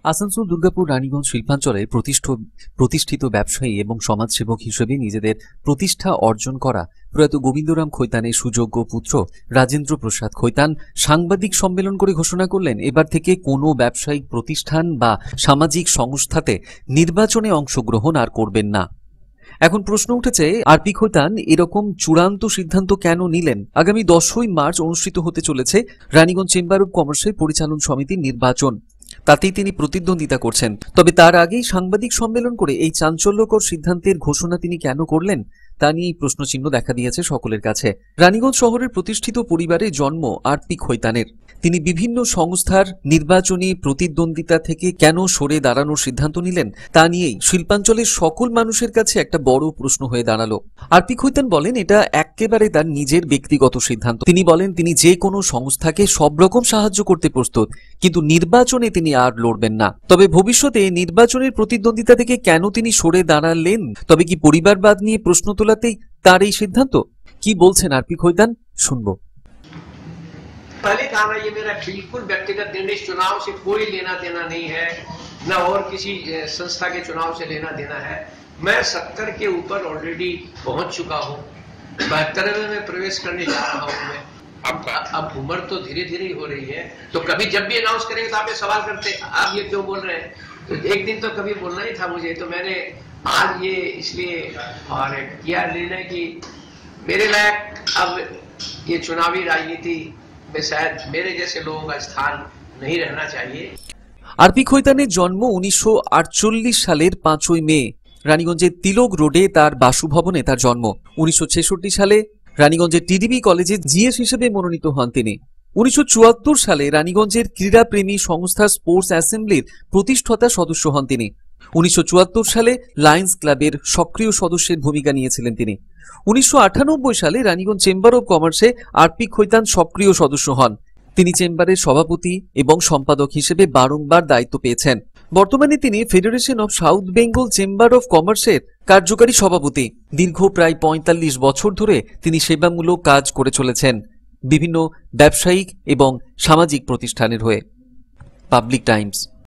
আসানসোল, দুর্গাপুর, রানীগঞ্জ শিল্পাঞ্চলে প্রতিষ্ঠিত ব্যবসায়ী এবং সমাজসেবক হিসেবে নিজেদের প্রতিষ্ঠা অর্জন করা প্রয়াত গোবিন্দরাম খৈতানের সুযোগ্য পুত্র রাজেন্দ্র প্রসাদ খৈতান সাংবাদিক সম্মেলন করে ঘোষণা করলেন, এবার থেকে কোনো ব্যবসায়িক প্রতিষ্ঠান বা সামাজিক সংস্থাতে নির্বাচনে অংশগ্রহণ আর করবেন না। এখন প্রশ্ন উঠেছে, আরপি খৈতান এরকম চূড়ান্ত সিদ্ধান্ত কেন নিলেন? আগামী 10ই মার্চ অনুষ্ঠিত হতে চলেছে রানীগঞ্জ চেম্বার অব কমার্সের পরিচালন সমিতির নির্বাচন। তাতেই তিনি প্রতিদ্বন্দ্বিতা করছেন। তবে তার আগেই সাংবাদিক সম্মেলন করে এই চাঞ্চল্যকর সিদ্ধান্তের ঘোষণা তিনি কেন করলেন তা নিয়ে প্রশ্নচিহ্ন দেখা দিয়েছে সকলের কাছে। রানীগঞ্জ শহরের প্রতিষ্ঠিত পরিবারে জন্ম আরপি খৈতানের। তিনি বিভিন্ন সংস্থার নির্বাচনী প্রতিদ্বন্দ্বিতা থেকে কেন সরে দাঁড়ানোর সিদ্ধান্ত নিলেন তা নিয়েই শিল্পাঞ্চলের সকল মানুষের কাছে একটা বড় প্রশ্ন হয়ে দাঁড়ালো। আরপি খৈতান বলেন, এটা একেবারে তার নিজের ব্যক্তিগত সিদ্ধান্ত। তিনি বলেন, তিনি যে কোনো সংস্থাকে সব রকম সাহায্য করতে প্রস্তুত, কিন্তু নির্বাচনে তিনি আর লড়বেন না। তবে ভবিষ্যতে নির্বাচনের প্রতিদ্বন্দ্বিতা থেকে কেন তিনি সরে দাঁড়ালেন, তবে কি পরিবারবাদ নিয়ে প্রশ্ন তোলাতেই তার এই সিদ্ধান্ত? কি বলছেন আরপি খৈতান, শুনবো। पहले कहा ना, ये मेरा बिल्कुल व्यक्तिगत निर्णय, चुनाव से कोई लेना देना नहीं है, न और किसी संस्था के चुनाव से लेना देना है। मैं 70 के ऊपर ऑलरेडी पहुंच चुका हूं, 72 में प्रवेश करने जा रहा हूं मैं। अब उम्र तो धीरे धीरे ही हो रही है, तो कभी जब भी अनाउंस करेंगे तो आप ये सवाल करते आप ये क्यों बोल रहे हैं, तो एक दिन तो कभी बोलना ही था मुझे। तो मैंने आज ये इसलिए और किया निर्णय कि मेरे लायक अब ये चुनावी राजनीति में शायद मेरे जैसे लोगों का स्थान नहीं रहना चाहिए। আরপি খৈতানের জন্ম 1948 সালের 5ই মে। রানীগঞ্জের তিলক রোডে তার বাসভবনে তার জন্ম। 1966 সালে রানীগঞ্জের টিডিবি কলেজে জিএস হিসেবে মনোনীত হন তিনি। 1974 সালে রানীগঞ্জের ক্রীড়াপ্রেমী সংস্থা স্পোর্টস অ্যাসেম্বলির প্রতিষ্ঠাতা সদস্য হন তিনি। 1974 সালে লায়ন্স ক্লাবের সক্রিয় সদস্যের ভূমিকা নিয়েছিলেন তিনি। 1998 সালে রানীগঞ্জ চেম্বার অব কমার্সে আরপি খৈতান সক্রিয় সদস্য হন। তিনি চেম্বারের সভাপতি এবং সম্পাদক হিসেবে বারংবার দায়িত্ব পেয়েছেন। বর্তমানে তিনি federation of south Bengal chamber of কমার্সের কার্যকারী সভাপতি। দীর্ঘ প্রায় 45 বছর ধরে তিনি সেবামূলক কাজ করে চলেছেন বিভিন্ন ব্যবসায়িক এবং সামাজিক প্রতিষ্ঠানের হয়ে। Public Times.